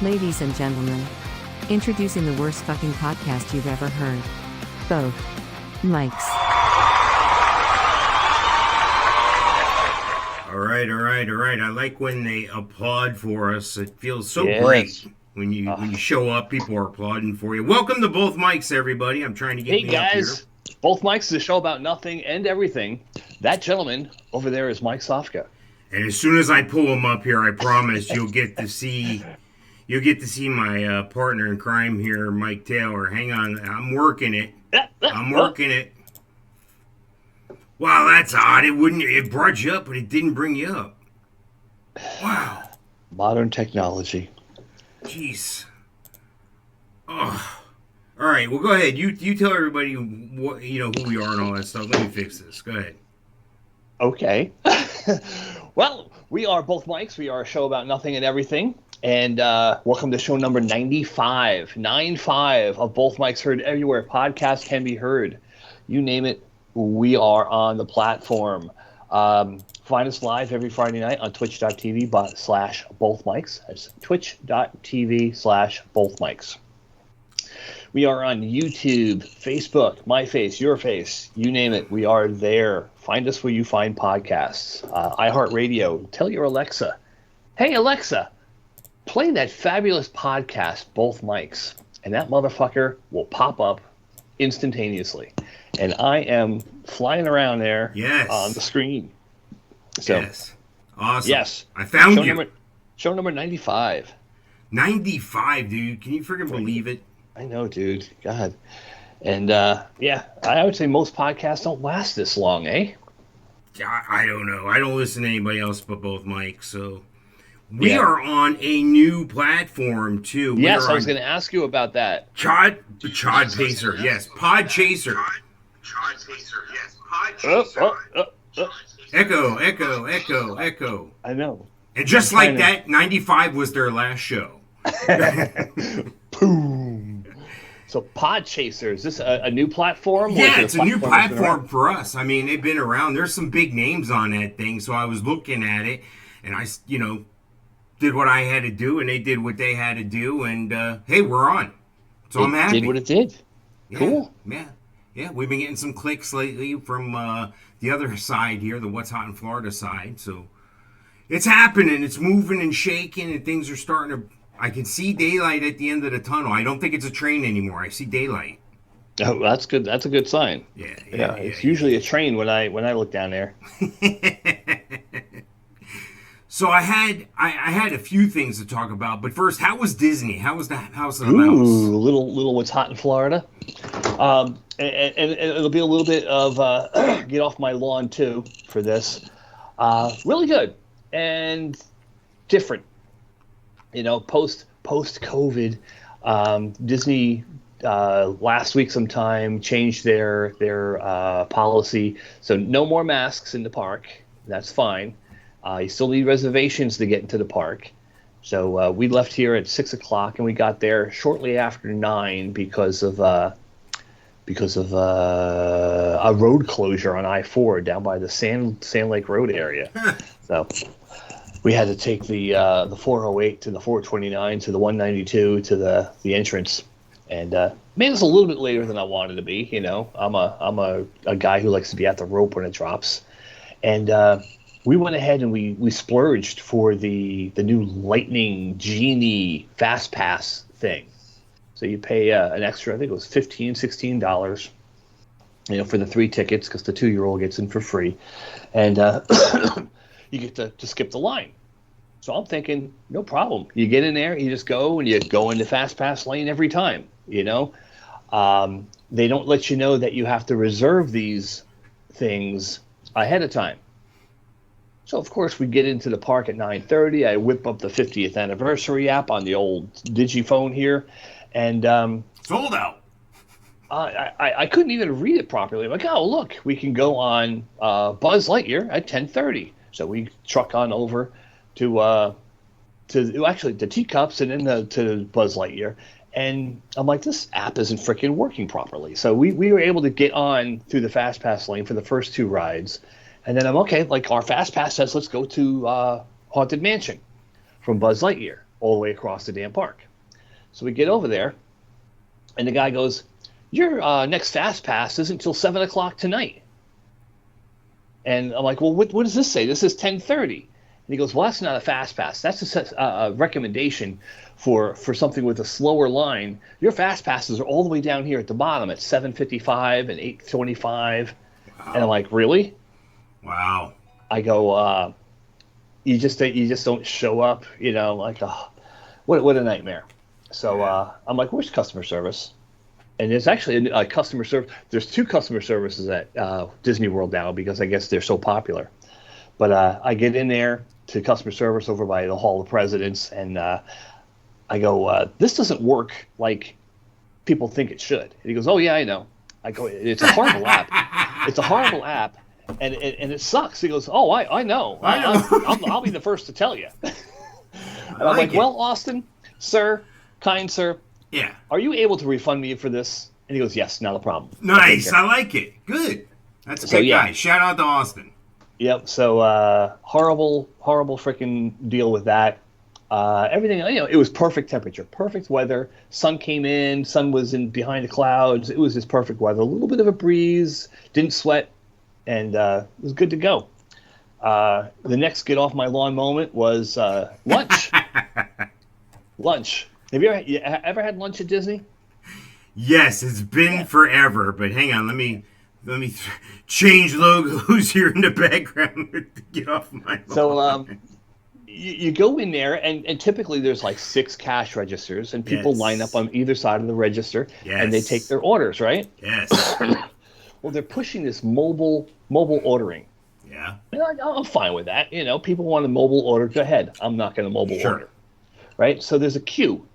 Ladies and gentlemen, introducing the worst fucking podcast you've ever heard. Both mics. All right. I like when they applaud for us. It feels so Yes. great when you show up. People are applauding for you. Welcome to Both Mics, everybody. I'm trying to get Hey me up here. guys, Both Mics is a show about nothing and everything. That gentleman over there is Mike Sofka. And as soon as I pull him up here, I promise you'll get to see my partner in crime here, Mike Taylor. Hang on, I'm working it. Wow, that's odd. It brought you up, but it didn't bring you up. Wow. Modern technology. Jeez. Oh. All right. Well, go ahead. You tell everybody what who we are and all that stuff. Let me fix this. Go ahead. Okay. Well, we are Both Mics. We are a show about nothing and everything. And welcome to show number 95. 95 of Both Mics, heard everywhere podcast can be heard. You name it, we are on the platform. Find us live every Friday night on twitch.tv/bothmics. That's twitch.tv/bothmics. We are on YouTube, Facebook, my face, your face, you name it. We are there. Find us where you find podcasts. iHeartRadio. Tell your Alexa, hey Alexa, play that fabulous podcast, Both Mics. And that motherfucker will pop up instantaneously. And I am flying around there on the screen. So, yes. Awesome. Yes. I found you. Show number 95. 95, dude. Can you freaking believe it? I know, dude. God. And, I would say most podcasts don't last this long, eh? I don't know. I don't listen to anybody else but Both Mics, so... We are on a new platform, too. Yes, I was going to ask you about that. Podchaser, yes. Podchaser. Echo. I know. And just like that, 95 was their last show. Boom. So Podchaser, is this a new platform? Yeah, it's a new platform for us. I mean, they've been around. There's some big names on that thing, so I was looking at it, and I, did what I had to do, and they did what they had to do, and hey, we're on. So I'm happy. It did what it did. Yeah, cool. Yeah. We've been getting some clicks lately from the other side here, the What's Hot in Florida side. So it's happening. It's moving and shaking, and things are starting to... I can see daylight at the end of the tunnel. I don't think it's a train anymore. I see daylight. Oh, that's good. That's a good sign. Yeah. It's usually a train when I look down there. So I had a few things to talk about, but first, how was Disney? How was the House of the Mouse? Ooh, little What's Hot in Florida. And it'll be a little bit of get off my lawn too for this. Really good and different. Post COVID, Disney last week sometime changed their policy, so no more masks in the park. That's fine. You still need reservations to get into the park. So we left here at 6 o'clock, and we got there shortly after 9 because of a road closure on I-4 down by the Sand Lake Road area. So we had to take the 408 to the 429 to the 192 to the entrance, and made us a little bit later than I wanted to be. I'm a guy who likes to be at the rope when it drops, and we went ahead and we splurged for the new Lightning Genie Fast Pass thing. So you pay an extra, I think it was $15, $16, for the 3 tickets, because the 2-year-old gets in for free, and you get to skip the line. So I'm thinking, no problem. You get in there, you just go, and you go into Fast Pass lane every time. They don't let you know that you have to reserve these things ahead of time. So, of course, we get into the park at 9:30. I whip up the 50th anniversary app on the old Digiphone here. And sold out. I couldn't even read it properly. I'm like, oh, look, we can go on Buzz Lightyear at 10:30. So we truck on over to the teacups and then to Buzz Lightyear. And I'm like, this app isn't freaking working properly. So we were able to get on through the Fast Pass lane for the first 2 rides. And then I'm okay, like our Fast Pass says, let's go to Haunted Mansion from Buzz Lightyear. all the way across the damn park. So we get over there, and the guy goes, "Your next Fast Pass isn't until 7 o'clock tonight." And I'm like, "Well, what does this say? This is 10:30." And he goes, "Well, that's not a Fast Pass. That's a recommendation for something with a slower line. Your Fast Passes are all the way down here at the bottom at 7:55 and 8:25." Wow. And I'm like, "Really?" Wow. I go, you just don't show up, like, what a nightmare. So I'm like, "Where's customer service?" And there's actually a customer service. There's 2 customer services at Disney World now because I guess they're so popular. But I get in there to customer service over by the Hall of Presidents, and I go, "This doesn't work like people think it should." And he goes, "Oh yeah, I know." I go, "It's a horrible app. It's a horrible app, and it sucks." He goes, "Oh, I know. I'll be the first to tell you." And I'm like, "Well, Austin, sir, kind sir, yeah, are you able to refund me for this?" And he goes, "Yes, not a problem." Nice, I like it. Good. That's a good guy. Shout out to Austin. Yep. So horrible freaking deal with that. Everything, it was perfect temperature, perfect weather. Sun came in, sun was in behind the clouds. It was just perfect weather. A little bit of a breeze, didn't sweat, and it was good to go. The next get off my lawn moment was lunch. Lunch. Have you ever had lunch at Disney? Yes, it's been forever. But hang on, let me change logos here in the background to get off my lawn. So you go in there, and typically there's like 6 cash registers, and people line up on either side of the register, and they take their orders, right? Yes. Well, they're pushing this mobile ordering. Yeah. And I'm fine with that. People want a mobile order, go ahead. I'm not going to mobile order. Right? So there's a queue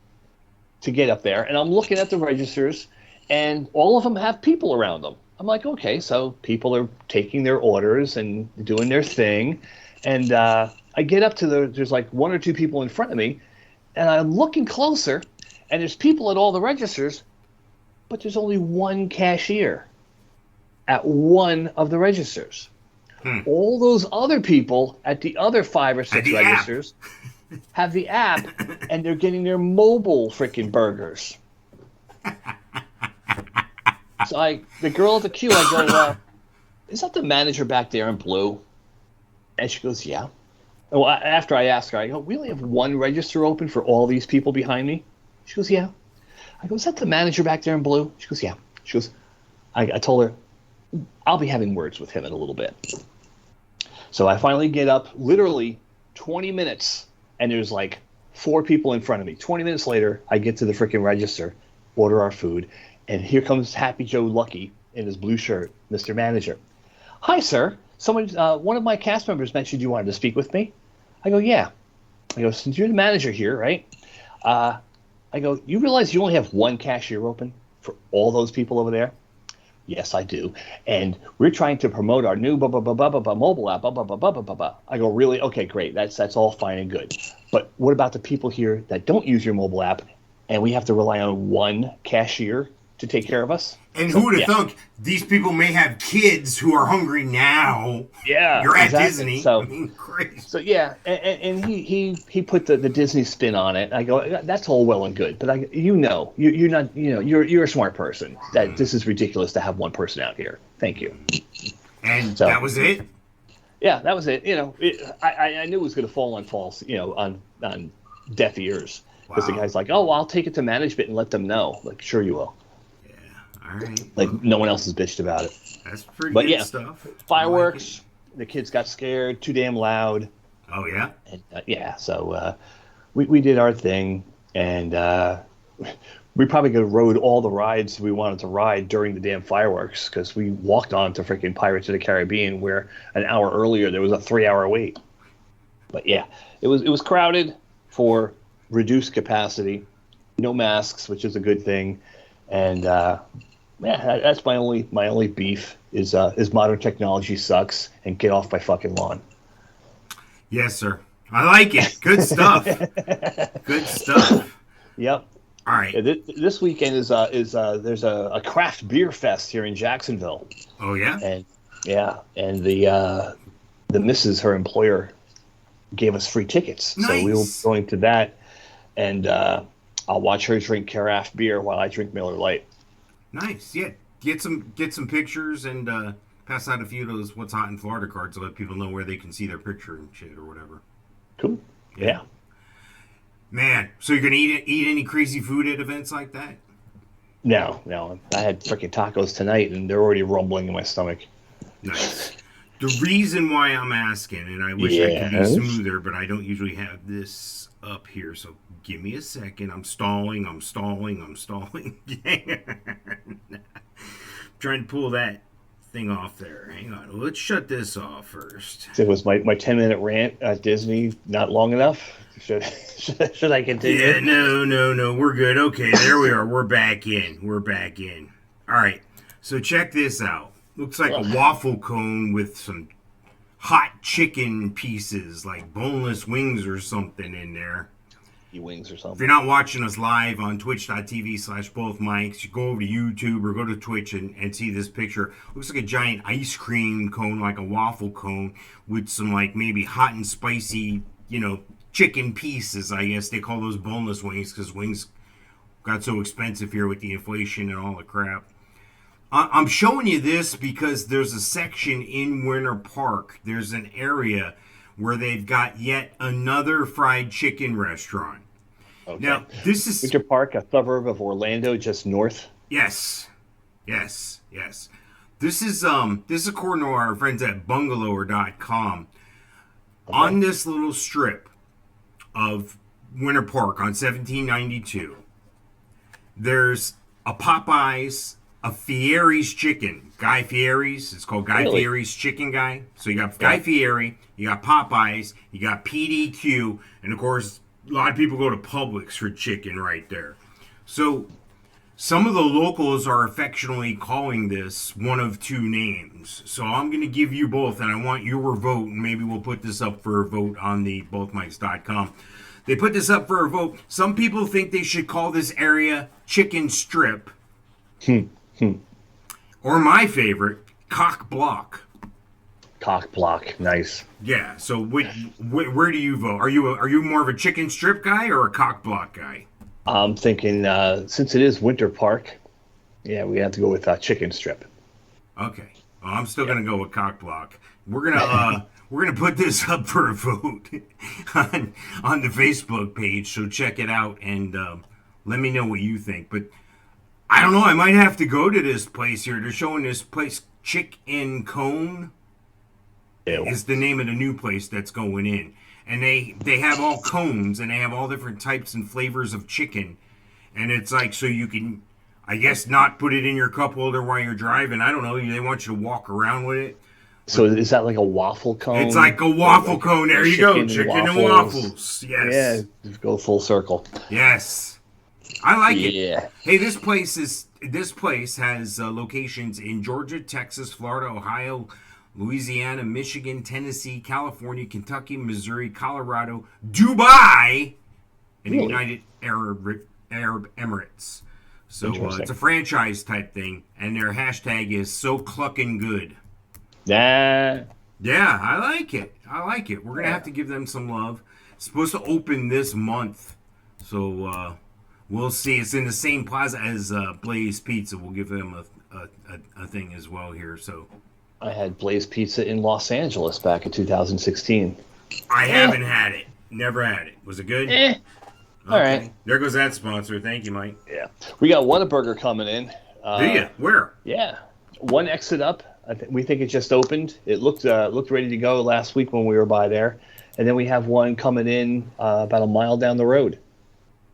to get up there, and I'm looking at the registers, and all of them have people around them. I'm like, okay, so people are taking their orders and doing their thing, and I get up to there's like 1 or 2 people in front of me, and I'm looking closer, and there's people at all the registers, but there's only 1 cashier at one of the registers. All those other people at the other 5 or 6 registers have the app, and they're getting their mobile freaking burgers. So the girl at the queue, I go, "Is that the manager back there in blue?" And she goes, "Yeah." Well, after I ask her, I go, "We only have 1 register open for all these people behind me?" She goes, "Yeah." I go, "Is that the manager back there in blue?" She goes, "Yeah." She goes, I told her, "I'll be having words with him in a little bit." So I finally get up, literally 20 minutes, and there's like 4 people in front of me. 20 minutes later, I get to the freaking register, order our food, and here comes Happy Joe Lucky in his blue shirt, "Mr. Manager." "Hi, sir. One of my cast members mentioned you wanted to speak with me." I go, "Yeah." I go, "Since you're the manager here, right?" I go, "You realize you only have 1 cashier open for all those people over there?" "Yes, I do. And we're trying to promote our new mobile app. I go, "Really? Okay, great. That's all fine and good. But what about the people here that don't use your mobile app, and we have to rely on 1 cashier to take care of us?" And who would have thunk these people may have kids who are hungry now? Yeah, you're at exactly. Disney. So, I mean, crazy. So yeah, and he put the Disney spin on it. I go, "That's all well and good, but you're not, you're a smart person. That this is ridiculous to have 1 person out here. Thank you." And that was it. Yeah, that was it. I knew it was going to fall on on deaf ears, because the guy's like, "Oh, well, I'll take it to management and let them know." Like, sure you will. All right. Like, no one else has bitched about it. That's pretty good stuff. Fireworks. The kids got scared. Too damn loud. Oh, yeah? And, so we did our thing, and we probably could have rode all the rides we wanted to ride during the damn fireworks, because we walked on to freaking Pirates of the Caribbean, where an hour earlier there was a 3-hour wait. But yeah, it was crowded for reduced capacity. No masks, which is a good thing. And that's my only beef is modern technology sucks, and get off my fucking lawn. Yes, sir. I like it. Good stuff. Good stuff. Yep. All right. Yeah, this weekend is there's a craft beer fest here in Jacksonville. Oh yeah. And the missus, her employer, gave us free tickets, Nice. so we were going to that. and I'll watch her drink carafe beer while I drink Miller Lite. Nice. Yeah. Get some pictures and pass out a few of those "What's Hot in Florida" cards to let people know where they can see their picture and shit or whatever. Cool. Yeah. Man, so you're gonna eat any crazy food at events like that? No. I had freaking tacos tonight, and they're already rumbling in my stomach. Nice. The reason why I'm asking, and I wish I could be smoother, but I don't usually have this up here, so give me a second. I'm stalling. Trying to pull that thing off there. Hang on. Let's shut this off first. It was my 10-minute rant at Disney not long enough? Should I continue? Yeah, no. We're good. Okay, there we are. We're back in. All right. So check this out. Looks like a waffle cone with some hot chicken pieces, like boneless wings or something in there. Wings or something. If you're not watching us live on twitch.tv/bothmics, you go over to YouTube or go to Twitch and see this picture. Looks like a giant ice cream cone, like a waffle cone, with some like maybe hot and spicy, chicken pieces. I guess they call those boneless wings because wings got so expensive here with the inflation and all the crap. I'm showing you this because there's a section in Winter Park. There's an area where they've got yet another fried chicken restaurant. Okay. Now, this is Winter Park, a suburb of Orlando, just north. Yes. This is according to our friends at bungalower.com. Okay. On this little strip of Winter Park on 1792, there's a Popeyes, a Fieri's Chicken. Guy Fieri's. It's called Guy Fieri's Chicken Guy. So you got Guy Fieri, you got Popeyes, you got PDQ, and of course, a lot of people go to Publix for chicken right there. So some of the locals are affectionately calling this one of two names. So I'm going to give you both, and I want your vote, and maybe we'll put this up for a vote on the bothmics.com. They put this up for a vote. Some people think they should call this area Chicken Strip. Or my favorite, Cock Block. Cock Block, nice. Yeah. So where do you vote? Are you more of a Chicken Strip guy or a Cock Block guy? I'm thinking since it is Winter Park, yeah, we have to go with Chicken Strip. Okay. Well, I'm still gonna go with Cock Block. We're gonna put this up for a vote on the Facebook page. So check it out and let me know what you think. But I don't know. I might have to go to this place here. They're showing this place, Chick and Cone. Is the name of the new place that's going in. And they have all cones, and they have all different types and flavors of chicken. And it's like, so you can, I guess, not put it in your cup holder while you're driving. I don't know. They want you to walk around with it. So is that like a waffle cone? It's like a waffle cone. There you go. Chicken and waffles. Yes. Yeah, go full circle. Yes. I like it. Hey, this place has locations in Georgia, Texas, Florida, Ohio, Louisiana, Michigan, Tennessee, California, Kentucky, Missouri, Colorado, Dubai, and the United Arab Emirates. So it's a franchise type thing, and their hashtag is so clucking good. Yeah, I like it. We're going to have to give them some love. It's supposed to open this month, so we'll see. It's in the same plaza as Blaze Pizza. We'll give them a thing as well here, so... I had Blaze Pizza in Los Angeles back in 2016. I haven't had it. Never had it. Was it good? Okay. All right. There goes that sponsor. Thank you, Mike. Yeah. We got Whataburger coming in. Do you? Where? Yeah. One exit up. We think it just opened. It looked ready to go last week when we were by there. And then we have one coming in about a mile down the road.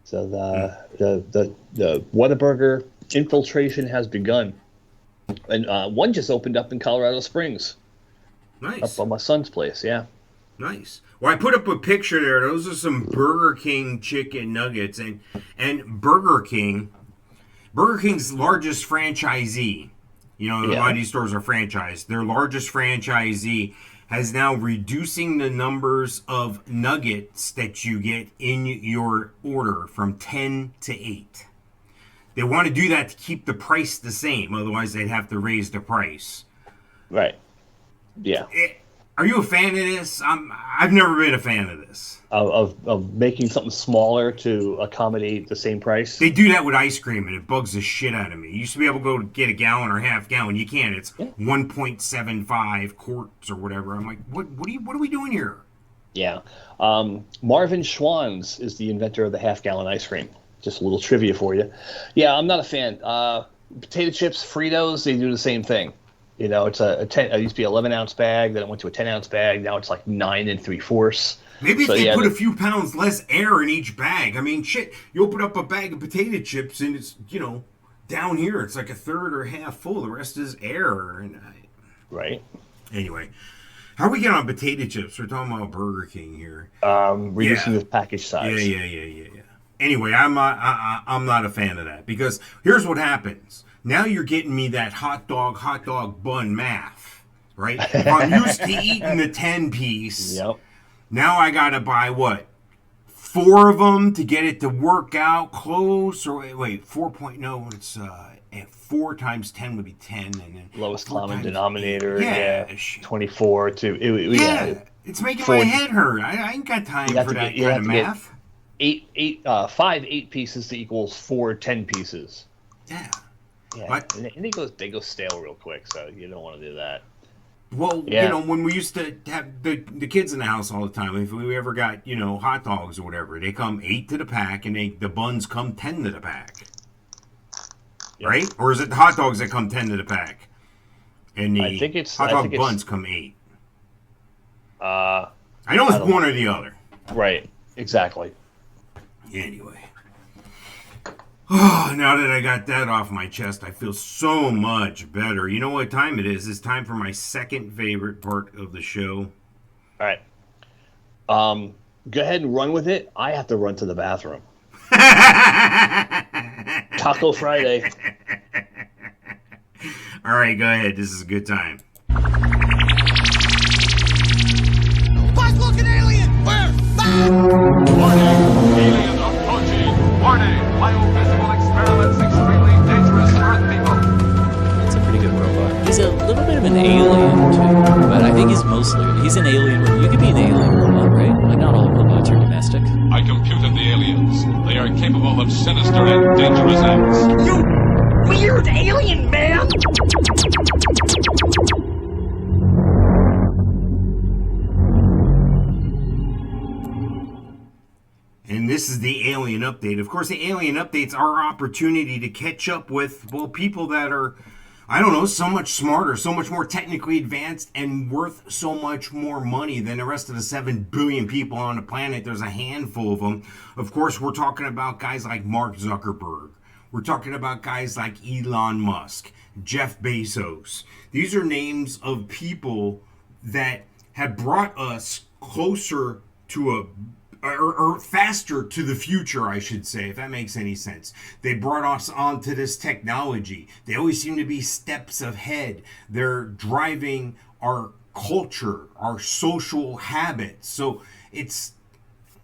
So the Whataburger infiltration has begun. And one just opened up in Colorado Springs. Nice. Up on my son's place, yeah. Nice. Well, I put up a picture there. Those are some Burger King chicken nuggets. And Burger King's largest franchisee, a lot of these stores are franchised. Their largest franchisee has now reducing the numbers of nuggets that you get in your order from 10 to 8. They want to do that to keep the price the same. Otherwise, they'd have to raise the price. Right. Yeah. Are you a fan of this? I've never been a fan of this. Of making something smaller to accommodate the same price. They do that with ice cream, and it bugs the shit out of me. You used to be able to go get a gallon or half gallon. You can't. It's 1.75 quarts or whatever. I'm like, what are we doing here? Yeah. Marvin Schwanz is the inventor of the half-gallon ice cream. Just a little trivia for you. Yeah, I'm not a fan. Potato chips, Fritos, they do the same thing. You know, it's it used to be an 11-ounce bag, then it went to a 10-ounce bag. Now it's like 9 3/4. Maybe if they put a few pounds less air in each bag. I mean, shit, you open up a bag of potato chips and it's, down here it's like a third or half full. The rest is air. Right. Anyway, how we get on potato chips? We're talking about Burger King here. Reducing the package size. Yeah. Anyway, I'm not a fan of that because here's what happens. Now you're getting me that hot dog bun math, right? I'm used to eating the 10-piece. Yep. Now I gotta buy what? 4 of them to get it to work out close? Or wait, 4. No, it's 4 times 10 would be 10, and then lowest common denominator. Yeah, 24 to it's making my head hurt. I ain't got time for that kind of math. 5 8 pieces to equals 4 10 pieces. Yeah. But, and they go stale real quick, so you don't want to do that. Well, when we used to have the kids in the house all the time, if we ever got, hot dogs or whatever, they come 8 to the pack, and the buns come 10 to the pack. Yep. Right? Or is it the hot dogs that come 10 to the pack? And the hot dog buns come 8. I know it's one or the other. Right. Exactly. Anyway. Oh, now that I got that off my chest, I feel so much better. You know what time it is? It's time for my second favorite part of the show. All right. Go ahead and run with it. I have to run to the bathroom. Taco Friday. All right, go ahead. This is a good time. Buzz-looking alien! Where? Warning! Aliens approaching! Warning! Biophysical experiments extremely dangerous to Earth people! It's a pretty good robot. He's a little bit of an alien, too. But I think he's an alien. You could be an alien robot, right? Like, not all robots are domestic. I computed the aliens. They are capable of sinister and dangerous acts. You weird alien man! And this is the Alien Update. Of course, the Alien Update's our opportunity to catch up with, people that are, so much smarter, so much more technically advanced, and worth so much more money than the rest of the 7 billion people on the planet. There's a handful of them. Of course, we're talking about guys like Mark Zuckerberg. We're talking about guys like Elon Musk, Jeff Bezos. These are names of people that have brought us closer to or faster to the future, I should say, if that makes any sense. They brought us onto this technology. They always seem to be steps ahead. They're driving our culture, our social habits. So it's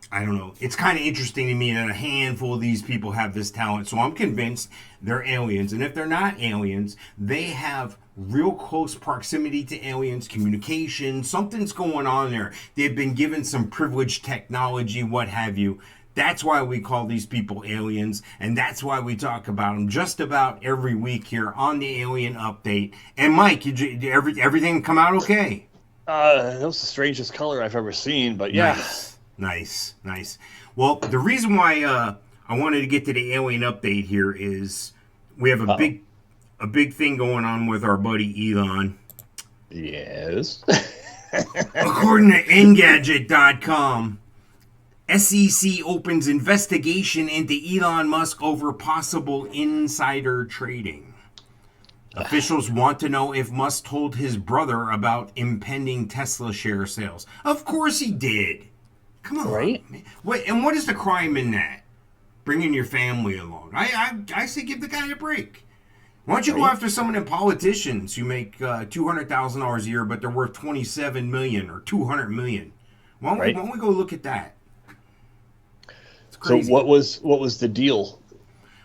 kind of interesting to me that a handful of these people have this talent. So I'm convinced they're aliens. And if they're not aliens, they have real close proximity to aliens, communication, something's going on there. They've been given some privileged technology, what have you. That's why we call these people aliens, and that's why we talk about them just about every week here on the Alien Update. And Mike, did everything come out okay? That was the strangest color I've ever seen, but yeah. Nice. Well, the reason why I wanted to get to the Alien Update here is we have a big thing going on with our buddy Elon. Yes. According to Engadget.com, SEC opens investigation into Elon Musk over possible insider trading. Officials want to know if Musk told his brother about impending Tesla share sales. Of course he did. Come on. Right? Man. And what is the crime in that? Bringing your family along. I say give the guy a break. Why don't you go after some of them politicians who make $200,000 a year, but they're worth $27 million or $200 million? Why don't we go look at that? It's crazy. So what was the deal?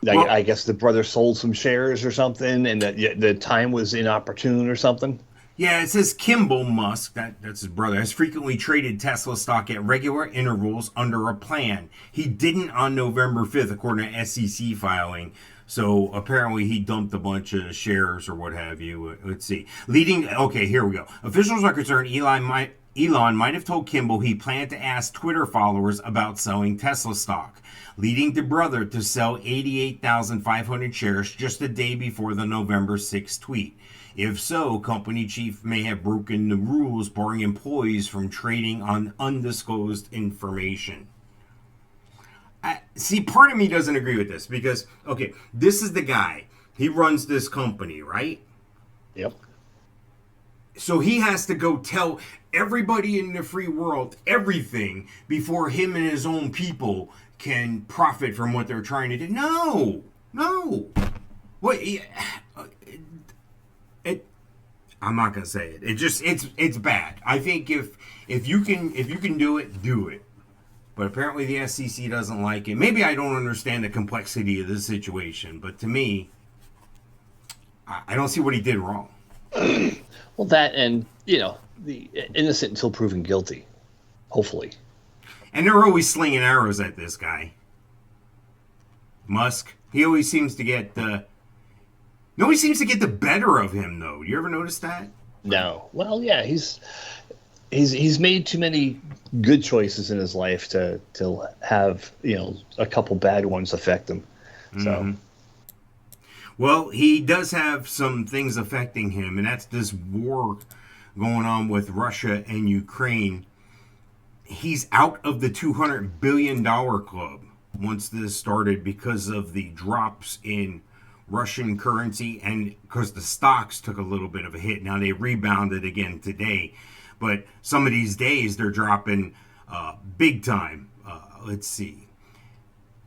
I guess the brother sold some shares or something, and that the time was inopportune or something. Yeah, it says Kimball Musk, that's his brother, has frequently traded Tesla stock at regular intervals under a plan. He didn't on November 5th, according to SEC filing. So apparently he dumped a bunch of shares or what have you. Let's see. Okay, here we go. Officials are concerned Elon might have told Kimball he planned to ask Twitter followers about selling Tesla stock, leading the brother to sell 88,500 shares just a day before the November 6th tweet. If so, company chief may have broken the rules barring employees from trading on undisclosed information. See, part of me doesn't agree with this because, okay, this is the guy. He runs this company, right? Yep. So he has to go tell everybody in the free world everything before him and his own people can profit from what they're trying to do. No. What? I'm not gonna say it. It's bad. I think if you can do it, do it. But apparently the SEC doesn't like it. Maybe I don't understand the complexity of this situation, but to me, I don't see what he did wrong. Well, that and, the innocent until proven guilty, hopefully. And they're always slinging arrows at this guy. Musk. He always seems to get nobody seems to get the better of him, though. You ever notice that? No. Well, yeah, he's made too many good choices in his life to have, a couple bad ones affect him. So. Mm-hmm. Well, he does have some things affecting him, and that's this war going on with Russia and Ukraine. He's out of the $200 billion club once this started because of the drops in Russian currency and because the stocks took a little bit of a hit. Now they rebounded again today, but some of these days they're dropping big time. Let's see.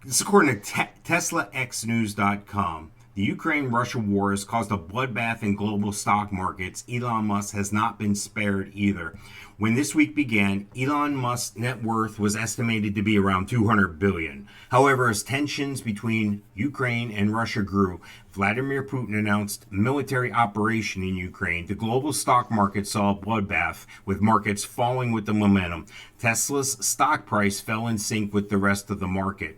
This is according to TeslaXNews.com. The Ukraine-Russia war has caused a bloodbath in global stock markets. Elon Musk has not been spared either. When this week began, Elon Musk's net worth was estimated to be around $200 billion. However, as tensions between Ukraine and Russia grew, Vladimir Putin announced military operation in Ukraine. The global stock market saw a bloodbath, with markets falling with the momentum. Tesla's stock price fell in sync with the rest of the market.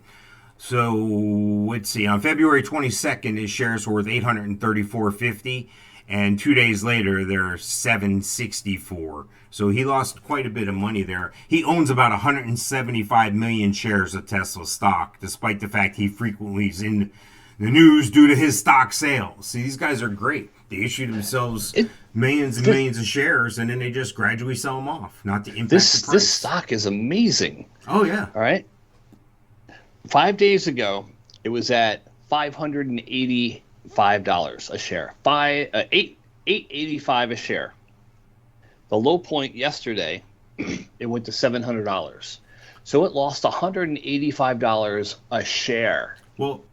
So, let's see. On February 22nd, his shares were worth $834.50, and 2 days later, they're $764. So he lost quite a bit of money there. He owns about 175 million shares of Tesla stock, despite the fact he frequently is in the news due to his stock sales. See, these guys are great. They issue themselves millions and millions of shares, and then they just gradually sell them off, not to impact the price. This stock is amazing. Oh, yeah. All right. 5 days ago, it was at $585 a share. $885 a share. The low point yesterday, it went to $700. So it lost $185 a share. Well,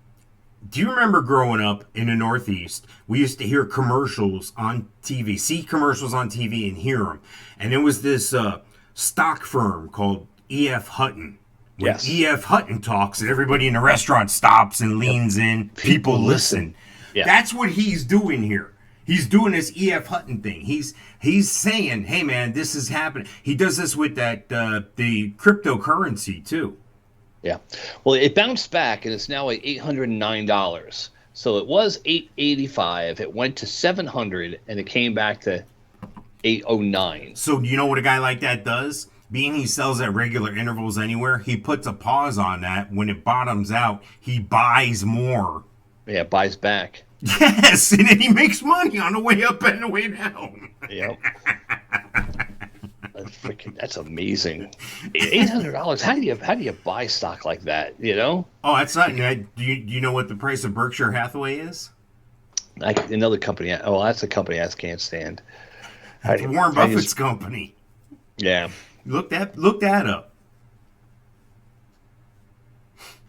do you remember growing up in the Northeast, we used to hear commercials on TV, see commercials on TV and hear them. And there was this stock firm called E.F. Hutton. When Yes. E.F. Hutton talks, everybody in the restaurant stops and leans in. People listen. Yeah. That's what he's doing here. He's doing this E.F. Hutton thing. He's saying, hey, man, this is happening. He does this with that the cryptocurrency, too. Yeah. Well, it bounced back, and it's now at $809. So it was $885. It went to $700, and it came back to $809. So you know what a guy like that does? Being he sells at regular intervals anywhere, he puts a pause on that. When it bottoms out, he buys more. Yeah, it buys back. Yes, and then he makes money on the way up and the way down. Yep. That's amazing. $800. How do you buy stock like that? Oh, that's not. Do you know what the price of Berkshire Hathaway is? Another company. Oh, that's a company I can't stand. Warren Buffett's company. Yeah. Look that up.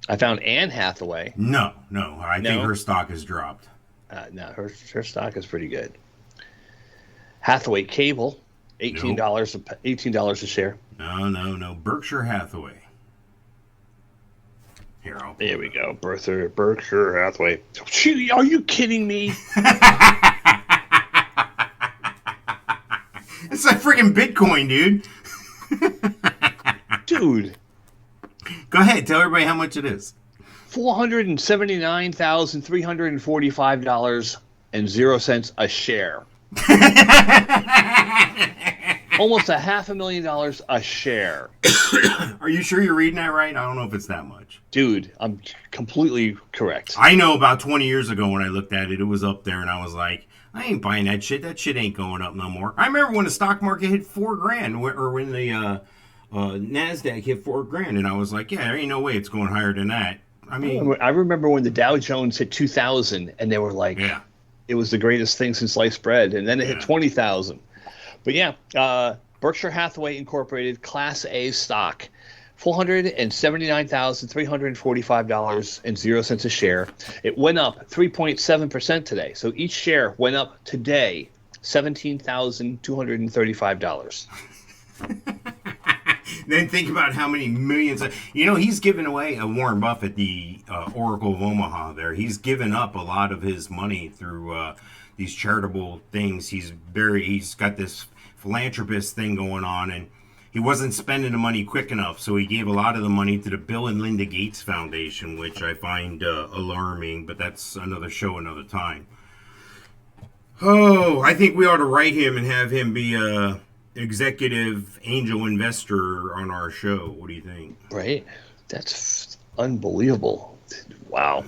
I found Anne Hathaway. No. I think her stock has dropped. No, her stock is pretty good. Hathaway Cable, $18 a share. No. Berkshire Hathaway. Here, there we go. Berkshire Hathaway. Are you kidding me? It's like freaking Bitcoin, dude. Dude, Go ahead, tell everybody how much it is. $479,345.00 a share. Almost $500,000 a share. Are you sure you're reading that right? I don't know if it's that much. Dude, I'm completely correct. I know about 20 years ago when I looked at it, it was up there, and I was like, I ain't buying that shit. That shit ain't going up no more. I remember when the stock market hit $4,000, or when the NASDAQ hit $4,000, and I was like, yeah, there ain't no way it's going higher than that. I mean, I remember when the Dow Jones hit 2,000, and they were like, yeah. It was the greatest thing since sliced bread, and then it hit 20,000. But yeah, Berkshire Hathaway Incorporated Class A stock, $479,345.00 a share. It went up 3.7% today. So each share went up today $17,235. Then think about how many millions. He's given away Warren Buffett, the Oracle of Omaha there. He's given up a lot of his money through these charitable things. He's got this philanthropist thing going on, and he wasn't spending the money quick enough, so he gave a lot of the money to the Bill and Linda Gates Foundation, which I find alarming, but that's another show, another time. Oh, I think we ought to write him and have him be a executive angel investor on our show. What do you think? Right? That's unbelievable. Wow.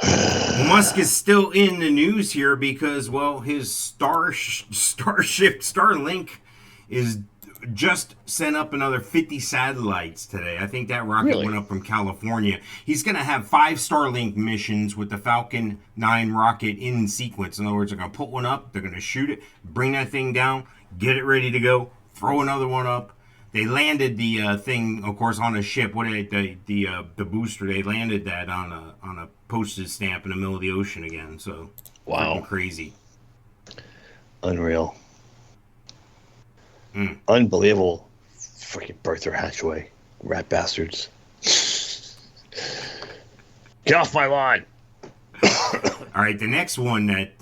Well, Musk is still in the news here because, well, his Starship Starlink is just sent up another 50 satellites today. I think that rocket went up from California. He's going to have 5 Starlink missions with the Falcon 9 rocket in sequence. In other words, they're going to put one up, they're going to shoot it, bring that thing down, get it ready to go, throw another one up. They landed the thing, of course, on a ship. What the booster? They landed that on a postage stamp in the middle of the ocean again. So, wow, crazy, unreal, unbelievable. Freaking Berkshire Hathaway, rat bastards! Get off my lawn! All right, the next one that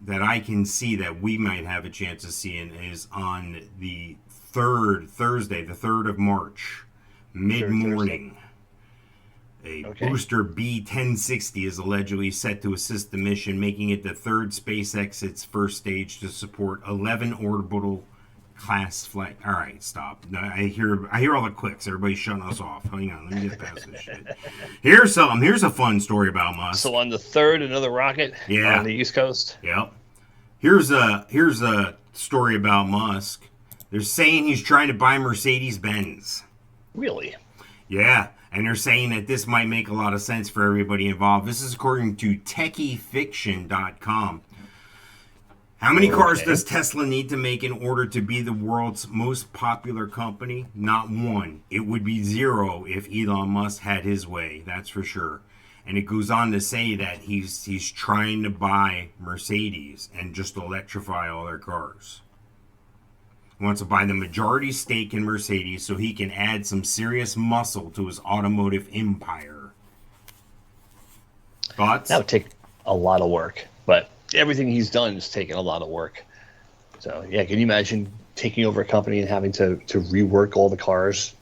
I can see that we might have a chance of seeing is on the Thursday, the 3rd of March, mid-morning. A booster B-1060 is allegedly set to assist the mission, making it the third SpaceX's first stage to support 11 orbital class flight. All right, stop. I hear all the clicks. Everybody's shutting us off. Hang on, let me get past this shit. Here's a fun story about Musk. So on the 3rd, another rocket on the East Coast? Yep. Here's a story about Musk. They're saying he's trying to buy Mercedes-Benz. Really? Yeah, and they're saying that this might make a lot of sense for everybody involved. This is according to techiefiction.com. How many cars does Tesla need to make in order to be the world's most popular company? Not one. It would be 0 if Elon Musk had his way, that's for sure. And it goes on to say that he's trying to buy Mercedes and just electrify all their cars. He wants to buy the majority stake in Mercedes so he can add some serious muscle to his automotive empire. Thoughts? That would take a lot of work, but everything he's done is taken a lot of work. So, yeah, can you imagine taking over a company and having to rework all the cars?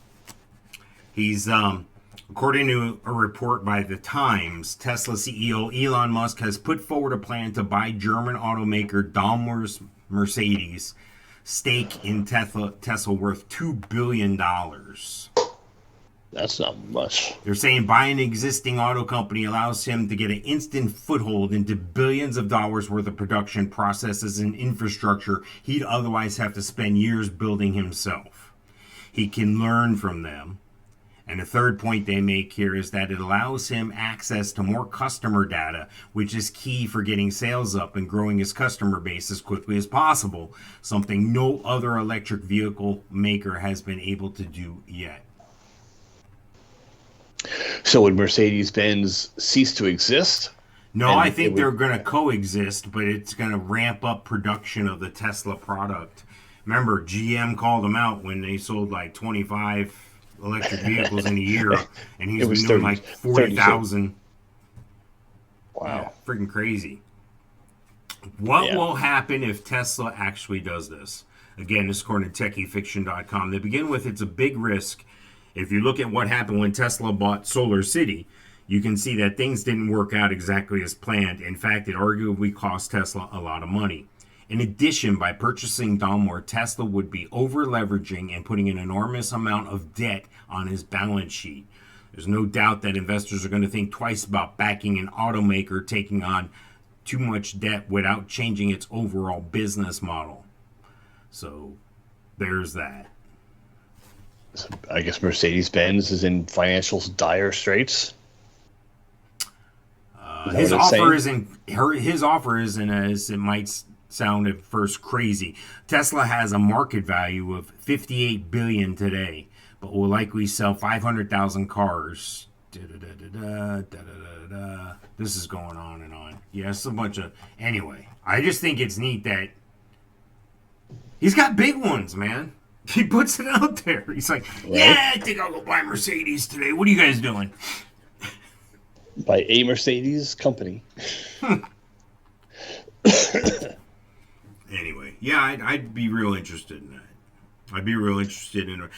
He's, according to a report by The Times, Tesla CEO Elon Musk has put forward a plan to buy German automaker Daimler's Mercedes stake in Tesla worth $2 billion. That's not much. They're saying buying an existing auto company allows him to get an instant foothold into billions of dollars worth of production processes and infrastructure he'd otherwise have to spend years building himself. He can learn from them. And the third point they make here is that it allows him access to more customer data, which is key for getting sales up and growing his customer base as quickly as possible, something no other electric vehicle maker has been able to do yet. So would Mercedes-Benz cease to exist? No, I think they're going to coexist, but it's going to ramp up production of the Tesla product. Remember, GM called them out when they sold like 25 electric vehicles in a year, and he's been doing like 40,000. Wow. Yeah, freaking crazy. What will happen if Tesla actually does this? Again, this is according to techiefiction.com. They begin with, it's a big risk. If you look at what happened when Tesla bought Solar City, you can see that things didn't work out exactly as planned. In fact, it arguably cost Tesla a lot of money. In addition, by purchasing Daimler, Tesla would be over-leveraging and putting an enormous amount of debt on his balance sheet. There's no doubt that investors are going to think twice about backing an automaker taking on too much debt without changing its overall business model. So, there's that. So I guess Mercedes-Benz is in financial dire straits. His offer isn't as it might sound at first crazy. Tesla has a market value of $58 billion today, but will likely sell 500,000 cars. This is going on and on. Yeah, it's a bunch of... Anyway, I just think it's neat that he's got big ones, man. He puts it out there. He's like, yeah, I think I'll go buy Mercedes today. What are you guys doing? By a Mercedes company. Anyway, yeah, I'd be real interested in that. I'd be real interested in.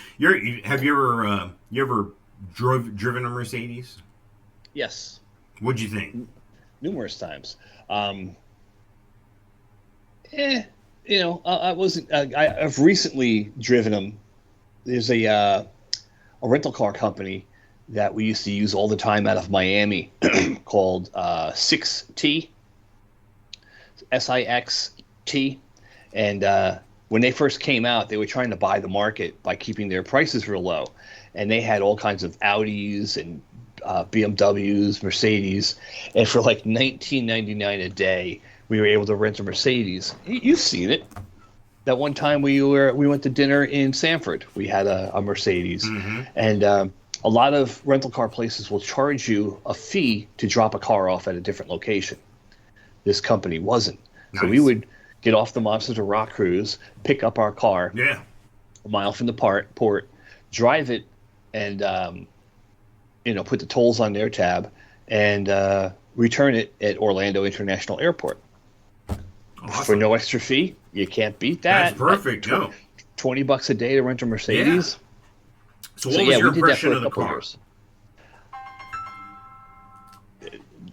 Have you ever driven a Mercedes? Yes. What'd you think? Numerous times. I wasn't. I've recently driven them. There's a rental car company that we used to use all the time out of Miami called 6T, SIXT. And when they first came out, they were trying to buy the market by keeping their prices real low. And they had all kinds of Audis and BMWs, Mercedes. And for like $19.99 a day, we were able to rent a Mercedes. You've seen it. That one time we went to dinner in Sanford. We had a Mercedes. Mm-hmm. And a lot of rental car places will charge you a fee to drop a car off at a different location. This company wasn't. Nice. So we would get off the Monsters of Rock cruise, pick up our car a mile from the port, drive it, and put the tolls on their tab, and return it at Orlando International Airport. Awesome. For no extra fee. You can't beat that. That's perfect. $20 a day to rent a Mercedes. Yeah. So what was your impression of the car? Years.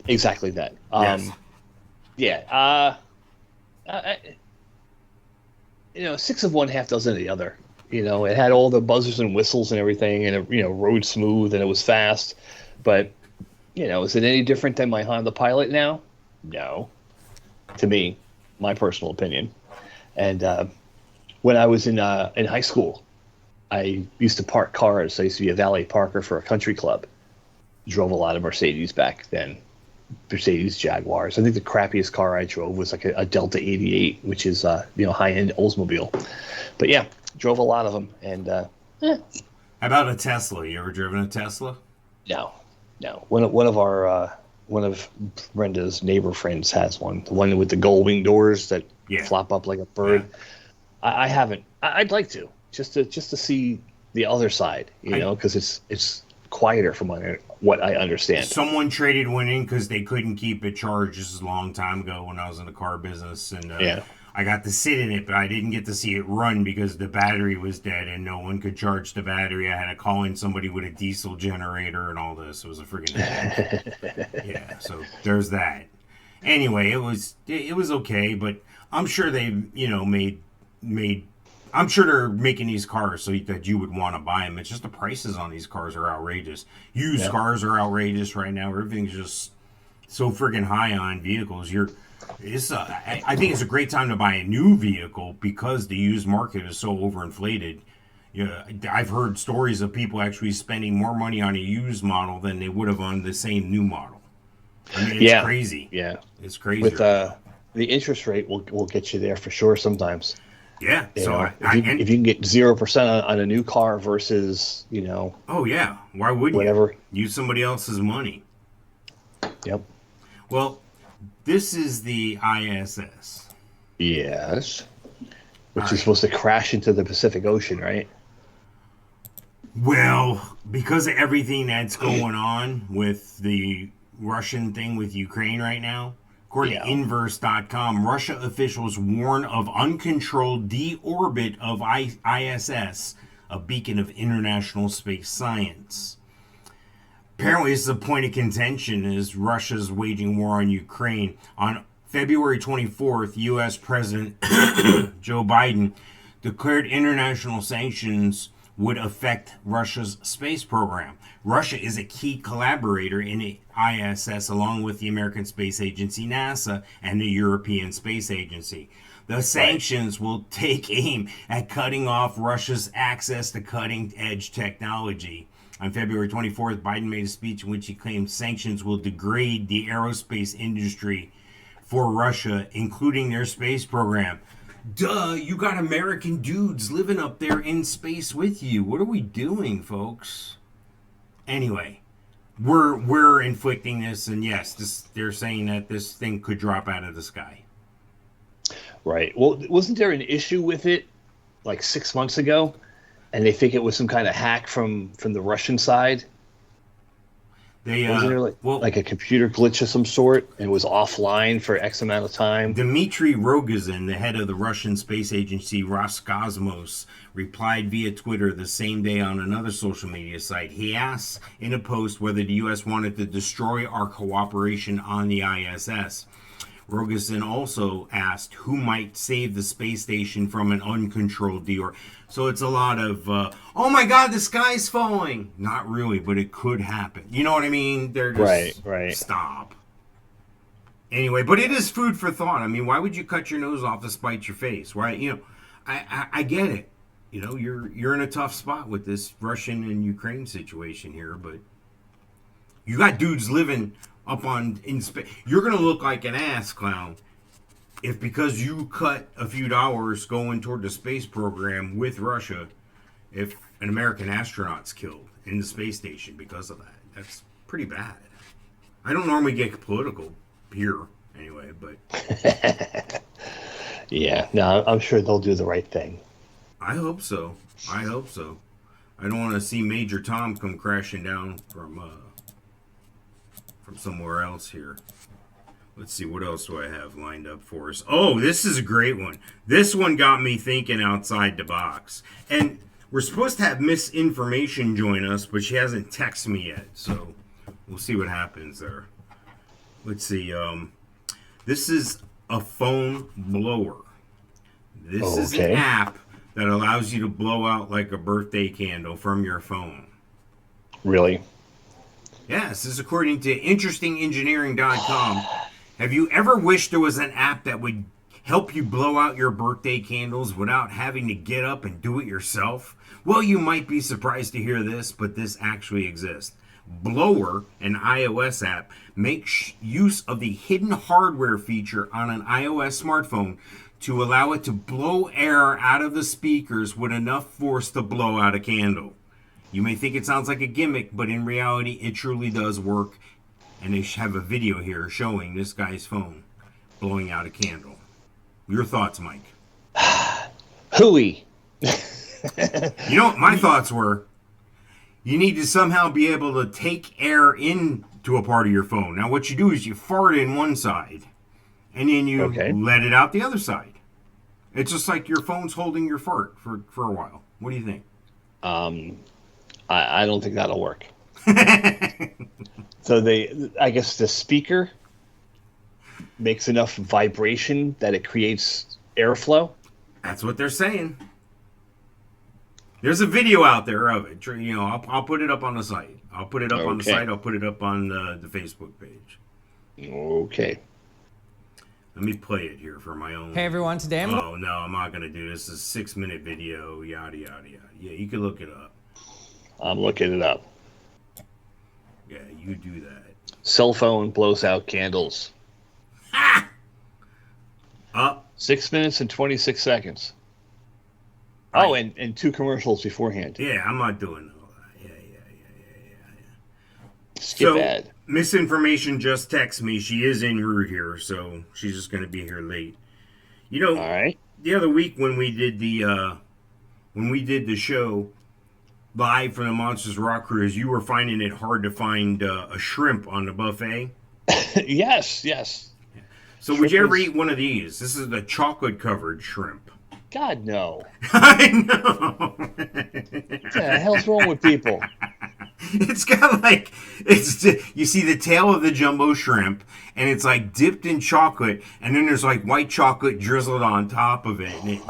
Exactly that. Yes. 6 of one, half dozen of the other. It had all the buzzers and whistles and everything, and it rode smooth and it was fast. But is it any different than my Honda Pilot now? No. To me, my personal opinion. And when I was in high school, I used to park cars. I used to be a valet parker for a country club. Drove a lot of Mercedes back then. Mercedes Jaguars. I think the crappiest car I drove was like a Delta 88, which is high-end Oldsmobile. But yeah, drove a lot of them. And how about a Tesla? You ever driven a Tesla? No. One of Brenda's neighbor friends has one. The one with the gold wing doors that flop up like a bird. Yeah. I haven't. I'd like to. Just to see the other side, because it's quieter from what I understand. Someone traded one in because they couldn't keep it charged. This is a long time ago when I was in the car business, and I got to sit in it, but I didn't get to see it run because the battery was dead and no one could charge the battery. I had to call in somebody with a diesel generator and all this. It was a friggin' yeah. So there's that. Anyway, it was okay, but I'm sure they made. I'm sure they're making these cars so that you would want to buy them. It's just the prices on these cars are outrageous. Used cars are outrageous right now. Everything's just so friggin' high on vehicles. I think it's a great time to buy a new vehicle because the used market is so overinflated. I've heard stories of people actually spending more money on a used model than they would have on the same new model. I mean, it's crazy. Yeah, it's crazy. With the interest rate will get you there for sure sometimes. Yeah. If you can get 0% on a new car versus, Oh yeah. Why would whatever. You use somebody else's money? Yep. Well, this is the ISS. Yes. Which is supposed to crash into the Pacific Ocean, right? Well, because of everything that's going on with the Russian thing with Ukraine right now, According Yeah. to Inverse.com, Russia officials warn of uncontrolled deorbit of ISS, a beacon of international space science. Apparently, this is a point of contention as Russia's waging war on Ukraine. On February 24th, U.S. President Joe Biden declared international sanctions would affect Russia's space program. Russia is a key collaborator in the ISS along with the American Space Agency, NASA, and the European Space Agency. The sanctions will take aim at cutting off Russia's access to cutting-edge technology. On February 24th, Biden made a speech in which he claimed sanctions will degrade the aerospace industry for Russia, including their space program. Duh, you got American dudes living up there in space with you. What are we doing, folks? Anyway, we're inflicting this, and yes, they're saying that this thing could drop out of the sky. Right. Well, wasn't there an issue with it like 6 months ago? And they think it was some kind of hack from the Russian side? Wasn't there like a computer glitch of some sort and was offline for X amount of time? Dmitry Rogozin, the head of the Russian space agency Roscosmos, replied via Twitter the same day on another social media site. He asked in a post whether the U.S. wanted to destroy our cooperation on the ISS. Rogozin also asked who might save the space station from an uncontrolled deorbit. So it's a lot of, oh my God, the sky's falling. Not really, but it could happen. You know what I mean? They're just, right. Stop. Anyway, but it is food for thought. I mean, why would you cut your nose off to spite your face? Why, I get it. You know, you're in a tough spot with this Russian and Ukraine situation here, but you got dudes living up in space. You're gonna look like an ass clown if, because you cut a few dollars going toward the space program with Russia, if an American astronaut's killed in the space station because of that. That's pretty bad. I don't normally get political here anyway, but yeah, no, I'm sure they'll do the right thing. I hope so. I don't want to see Major Tom come crashing down from somewhere else here. Let's see, what else do I have lined up for us? Oh, this is a great one. This one got me thinking outside the box. And we're supposed to have Misinformation join us, but she hasn't texted me yet, so we'll see what happens there. Let's see. This is a phone blower. This is an app that allows you to blow out like a birthday candle from your phone. Really? Yes, this is according to InterestingEngineering.com. Have you ever wished there was an app that would help you blow out your birthday candles without having to get up and do it yourself? Well, you might be surprised to hear this, but this actually exists. Blower, an iOS app, makes use of the hidden hardware feature on an iOS smartphone to allow it to blow air out of the speakers with enough force to blow out a candle. You may think it sounds like a gimmick, but in reality, it truly does work. And they have a video here showing this guy's phone blowing out a candle. Your thoughts, Mike? Hooey. You know what my thoughts were? You need to somehow be able to take air into a part of your phone. Now, what you do is you fart in one side, and then you let it out the other side. It's just like your phone's holding your fart for a while. What do you think? I don't think that'll work. So I guess the speaker makes enough vibration that it creates airflow. That's what they're saying. There's a video out there of it. You know, I'll put it up on the site. I'll put it up on the site. I'll put it up on the Facebook page. Okay. Let me play it here for my own. Hey everyone, today Oh no, I'm not gonna do this. It's a 6-minute video. Yada yada yada. Yeah, you can look it up. I'm looking it up. Yeah, you do that. Cell phone blows out candles. Ha! 6 minutes and 26 seconds. Right. Oh, and 2 commercials beforehand. Yeah, I'm not doing all that. Yeah. Skip ad. Misinformation just texted me. She is en route here, so she's just going to be here late. You know, all right. The other week when we did the show live from the Monsters Rock Cruise, you were finding it hard to find a shrimp on the buffet. Yes. So would you ever eat one of these? This is the chocolate-covered shrimp. God, no. I know. What the hell's wrong with people? It's got like, you see the tail of the jumbo shrimp, and it's like dipped in chocolate, and then there's like white chocolate drizzled on top of it. And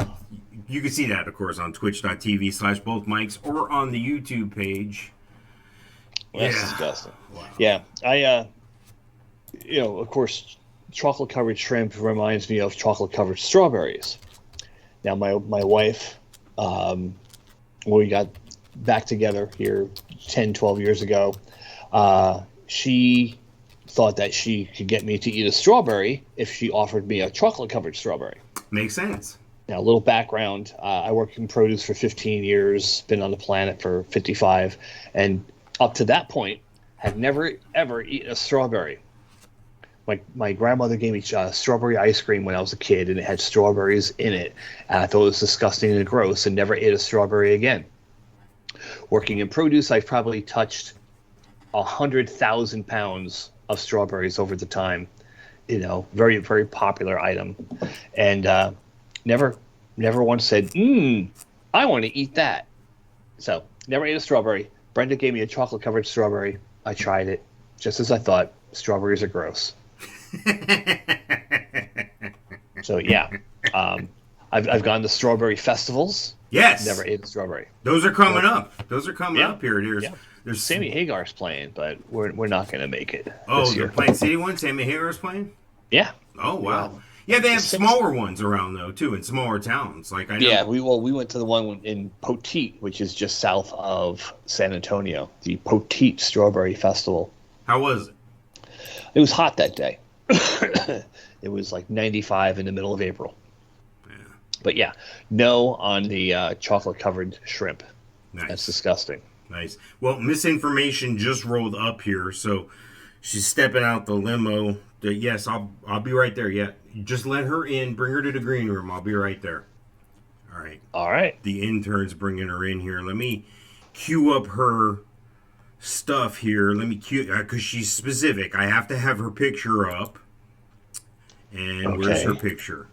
you can see that, of course, on twitch.tv/both mics or on the YouTube page. That's disgusting. Wow. Yeah, I, of course, chocolate-covered shrimp reminds me of chocolate-covered strawberries. Now, my wife, when we got back together here 10, 12 years ago, she thought that she could get me to eat a strawberry if she offered me a chocolate-covered strawberry. Makes sense. Now, a little background. I worked in produce for 15 years, been on the planet for 55, and up to that point, had never, ever eaten a strawberry. My grandmother gave me strawberry ice cream when I was a kid, and it had strawberries in it. And I thought it was disgusting and gross and never ate a strawberry again. Working in produce, I've probably touched 100,000 pounds of strawberries over the time. Very, very popular item. And never once said, I want to eat that. So, never ate a strawberry. Brenda gave me a chocolate-covered strawberry. I tried it. Just as I thought, strawberries are gross. So yeah, I've gone to strawberry festivals. Yes. Never ate a strawberry. Those are coming up. Those are coming up here. There's Sammy Hagar's playing, but we're not going to make it. Oh, you're playing City One? Sammy Hagar's playing? Yeah. Oh wow. Yeah, they have smaller ones around though too, in smaller towns. Like I know. Yeah, we went to the one in Poteet, which is just south of San Antonio, the Poteet Strawberry Festival. How was it? It was hot that day. It was like 95 in the middle of April. Yeah. But yeah, no on the chocolate-covered shrimp. Nice. That's disgusting. Nice. Well, misinformation just rolled up here, so she's stepping out the limo. Yes, I'll be right there. Yeah, just let her in. Bring her to the green room. I'll be right there. All right. All right. The intern's bringing her in here. Let me queue up her stuff here. Let me cue, because she's specific. I have to have her picture up. And okay. Where's her picture?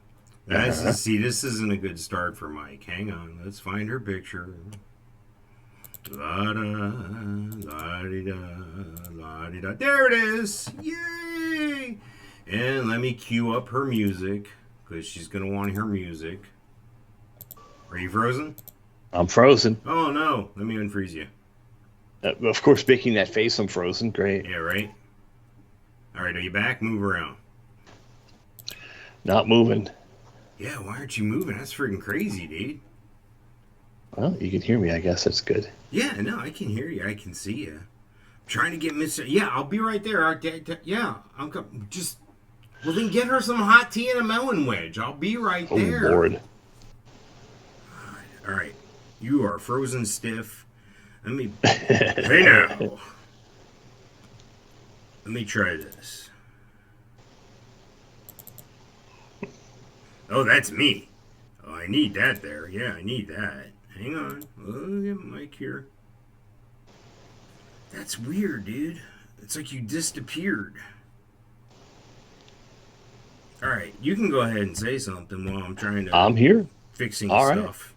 See, this isn't a good start for Mike. Hang on. Let's find her picture. La-da, la-di-da, la-di-da. There it is. Yay! And let me cue up her music, because she's going to want her music. Are you frozen? I'm frozen. Oh, no. Let me unfreeze you. Of course, making that face, I'm frozen. Great. Yeah, right? All right, are you back? Move around. Not moving. Yeah, why aren't you moving? That's freaking crazy, dude. Well, you can hear me. I guess that's good. Yeah, no, I can hear you. I can see you. I'm trying to get Mr. Yeah, I'll be right there. Yeah, I'm just... Well, then get her some hot tea and a melon wedge. I'll be right there. Oh, Lord. All right. You are frozen stiff. Let me... Hey, now. Let me try this. Oh, that's me. Oh, I need that there. Yeah, I need that. Hang on. Oh, get Mike here. That's weird, dude. It's like you disappeared. All right, you can go ahead and say something while I'm trying to... I'm here. Fixing all stuff.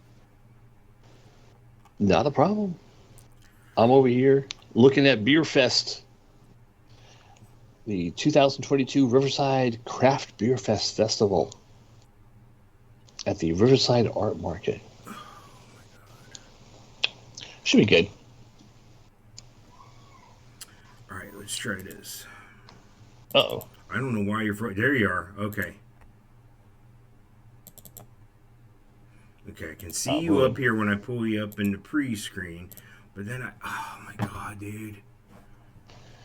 Right. Not a problem. I'm over here looking at Beer Fest. The 2022 Riverside Craft Beer Fest Festival. At the Riverside Art Market. Oh my God. Should be good. All right, let's try this. Uh-oh. I don't know why you're... There you are. Okay. Okay, I can see you up here when I pull you up in the pre-screen. But then I... Oh my God, dude.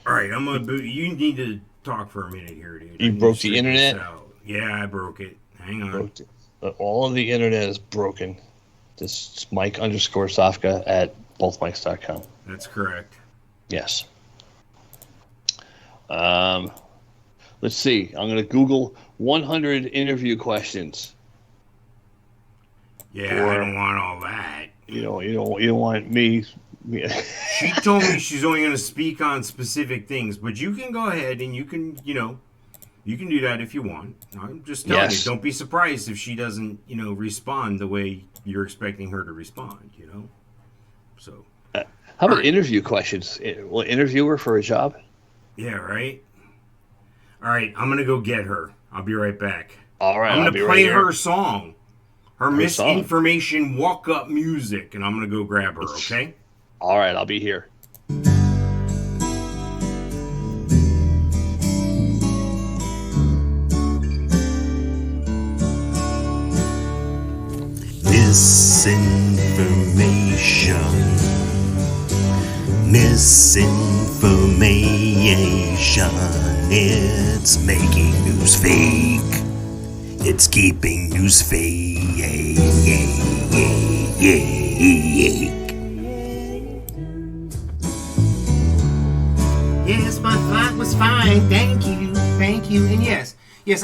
All right, I'm going to... You need to talk for a minute here, dude. You broke the internet? Yeah, I broke it. Hang on. All of the internet is broken. This is Mike _Sofka at bothmics.com. That's correct. Yes. Let's see. I'm going to Google 100 interview questions. Yeah, I don't want all that. You don't want me. She told me she's only going to speak on specific things, but you can go ahead and you can, You can do that if you want. I'm just telling Yes. you, don't be surprised if she doesn't, respond the way you're expecting her to respond, So, How about All right. interview questions? Will interview her for a job? yeah, right? All right, I'm going to go get her. I'll be right back. All right, I'm I'll going be to right play here. her song. Her Her song. misinformation walk-up music, and I'm going to go grab her, okay? All right, I'll be here. Misinformation. Misinformation. It's making news fake. It's keeping news fake. Yes, my flight was fine. Thank you. Thank you. And yes,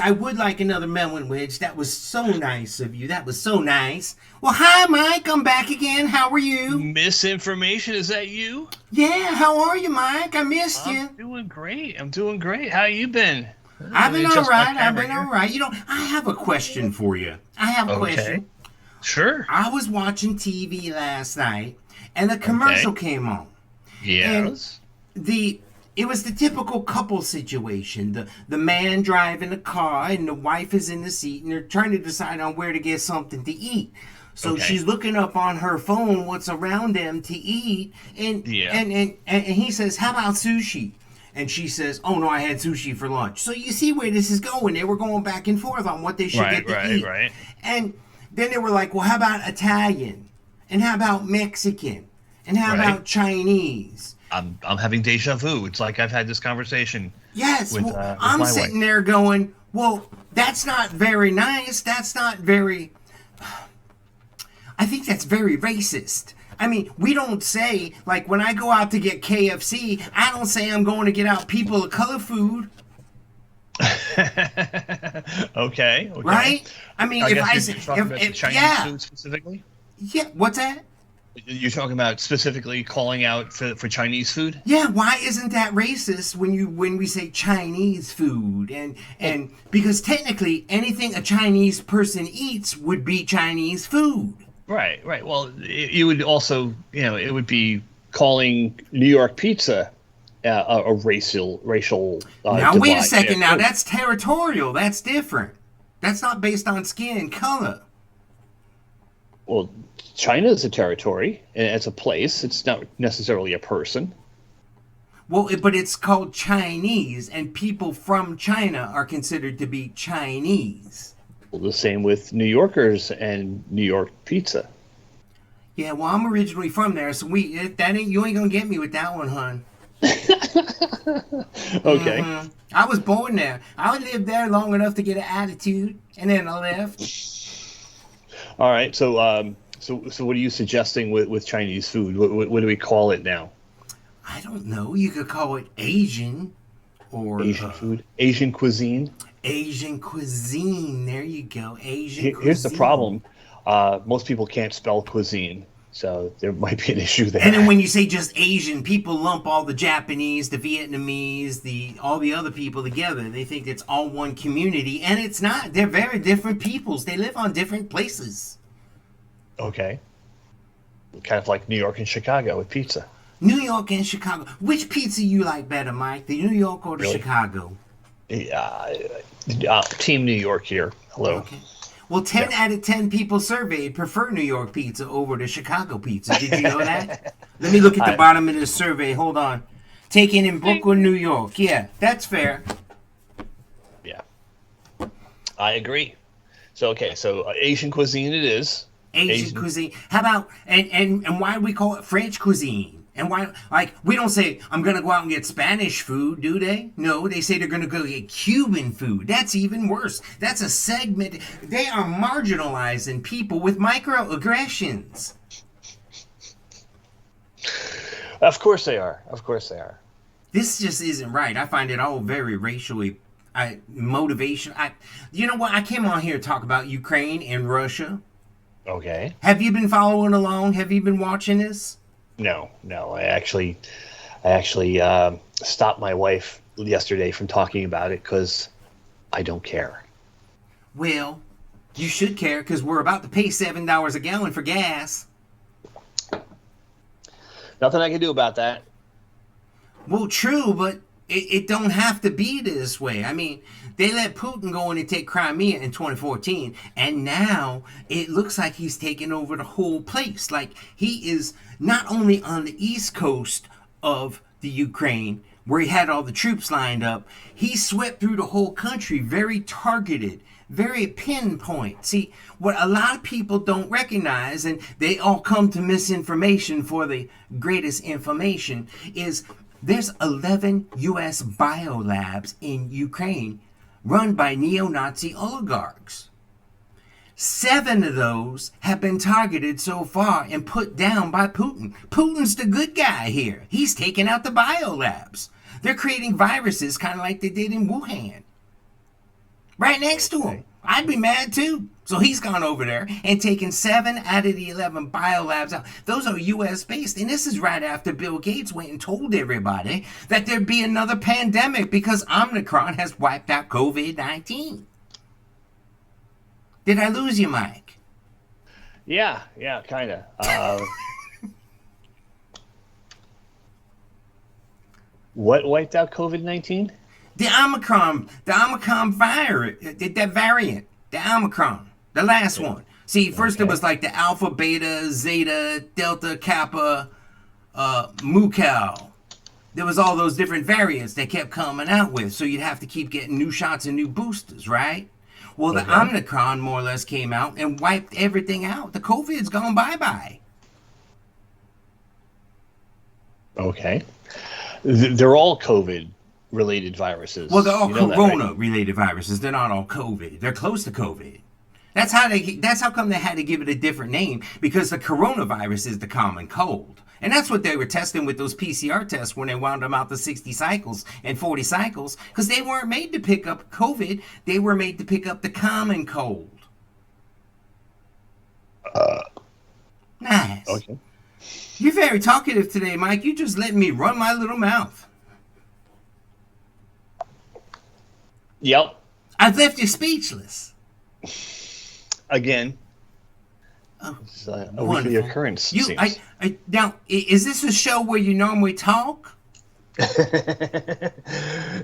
I would like another melon wedge. That was so nice of you. That was so nice. Well, hi, Mike. I'm back again. How are you? Misinformation, is that you? Yeah, how are you, Mike? I missed you. I'm doing great. How you been? I've been all Adjust my right. camera here. I have a question for you. I have a question. Sure. I was watching TV last night, and a commercial came on. Yes. It was the typical couple situation. The man driving the car and the wife is in the seat, and they're trying to decide on where to get something to eat. So she's looking up on her phone what's around them to eat, and he says, "How about sushi?" And she says, "Oh no, I had sushi for lunch." So you see where this is going. They were going back and forth on what they should get to eat. Right. And then they were like, "Well, how about Italian? And how about Mexican? And how about Chinese?" I'm having deja vu. It's like I've had this conversation. Yes, with I'm my sitting wife. there going, well, that's not very nice. That's not very... I think that's very racist. I mean, we don't say, like, when I go out to get KFC, I don't say I'm going to get out people of color food. Okay. Right? I mean, if I guess say... you're talking about the Chinese food specifically? Yeah, what's that? You're talking about specifically calling out for Chinese food? Yeah, why isn't that racist when we say Chinese food? And because technically anything a Chinese person eats would be Chinese food. Right. Well, you would also, it would be calling New York pizza a racial. Now wait a divide. second. Now that's territorial. That's different. That's not based on skin and color. Well, China is a territory, and it's a place. It's not necessarily a person. Well, but it's called Chinese, and people from China are considered to be Chinese. Well, the same with New Yorkers and New York pizza. Yeah, well, I'm originally from there, so you ain't gonna get me with that one, hon. Okay. Mm-hmm. I was born there. I lived there long enough to get an attitude, and then I left. All right. So what are you suggesting with Chinese food? What do we call it now? I don't know. You could call it Asian or Asian food, Asian cuisine. Asian cuisine. There you go. Asian cuisine. Here's the problem. Most people can't spell cuisine, so there might be an issue there. And then when you say just Asian, people lump all the Japanese, the Vietnamese, all the other people together. They think it's all one community, and it's not. They're very different peoples. They live on different places. Okay. Kind of like New York and Chicago with pizza. New York and Chicago. Which pizza you like better, Mike? The New York or the Chicago? Team New York here. Hello. Okay. Well, 10 out of 10 people surveyed prefer New York pizza over the Chicago pizza. Did you know that? Let me look at the bottom of this survey. Hold on. Taken in Brooklyn, New York. Yeah, that's fair. Yeah. I agree. So Asian cuisine it is. Asian cuisine. How about and why do we call it French cuisine? And why, like, we don't say I'm gonna go out and get Spanish food, do they? No, they say they're gonna go get Cuban food. That's even worse. That's a segment. They are marginalizing people with microaggressions. Of course they are. This just isn't right. I find it all very racially motivation. You know what? I came on here to talk about Ukraine and Russia. Okay. Have you been following along? Have you been watching this? No. I actually stopped my wife yesterday from talking about it because I don't care. Well, you should care because we're about to pay $7 a gallon for gas. Nothing I can do about that. Well, true, but it don't have to be this way. I mean, they let Putin go in and take Crimea in 2014, and now it looks like he's taking over the whole place. Like, he is not only on the east coast of the Ukraine, where he had all the troops lined up, he swept through the whole country, very targeted, very pinpoint. See, what a lot of people don't recognize, and they all come to misinformation for the greatest information, is there's 11 U.S. biolabs in Ukraine run by neo-Nazi oligarchs. 7 of those have been targeted so far and put down by Putin. Putin's the good guy here. He's taking out the biolabs. They're creating viruses kind of like they did in Wuhan. Right next to him. I'd be mad too. So he's gone over there and taken 7 out of the 11 biolabs out. Those are U.S. based. And this is right after Bill Gates went and told everybody that there'd be another pandemic because Omicron has wiped out COVID-19. Did I lose you, Mike? Yeah, kind of. What wiped out COVID-19? The Omicron virus, that variant, the Omicron, the last one. See, first it was like the Alpha, Beta, Zeta, Delta, Kappa, Mu Cal. There was all those different variants they kept coming out with, so you'd have to keep getting new shots and new boosters, right? Well, the Omicron more or less came out and wiped everything out. The COVID's gone bye-bye. Okay. They're all COVID-related viruses. Well, they're all corona-related corona-related viruses. They're not all COVID. They're close to COVID. That's how come they had to give it a different name, because the coronavirus is the common cold. And that's what they were testing with those PCR tests when they wound them out to 60 cycles and 40 cycles, because they weren't made to pick up COVID. They were made to pick up the common cold. Nice. Okay. You're very talkative today, Mike. You just letting me run my little mouth. Yep. I've left you speechless. Again. Oh, it's a weekly occurrence. Now, is this a show where you normally talk?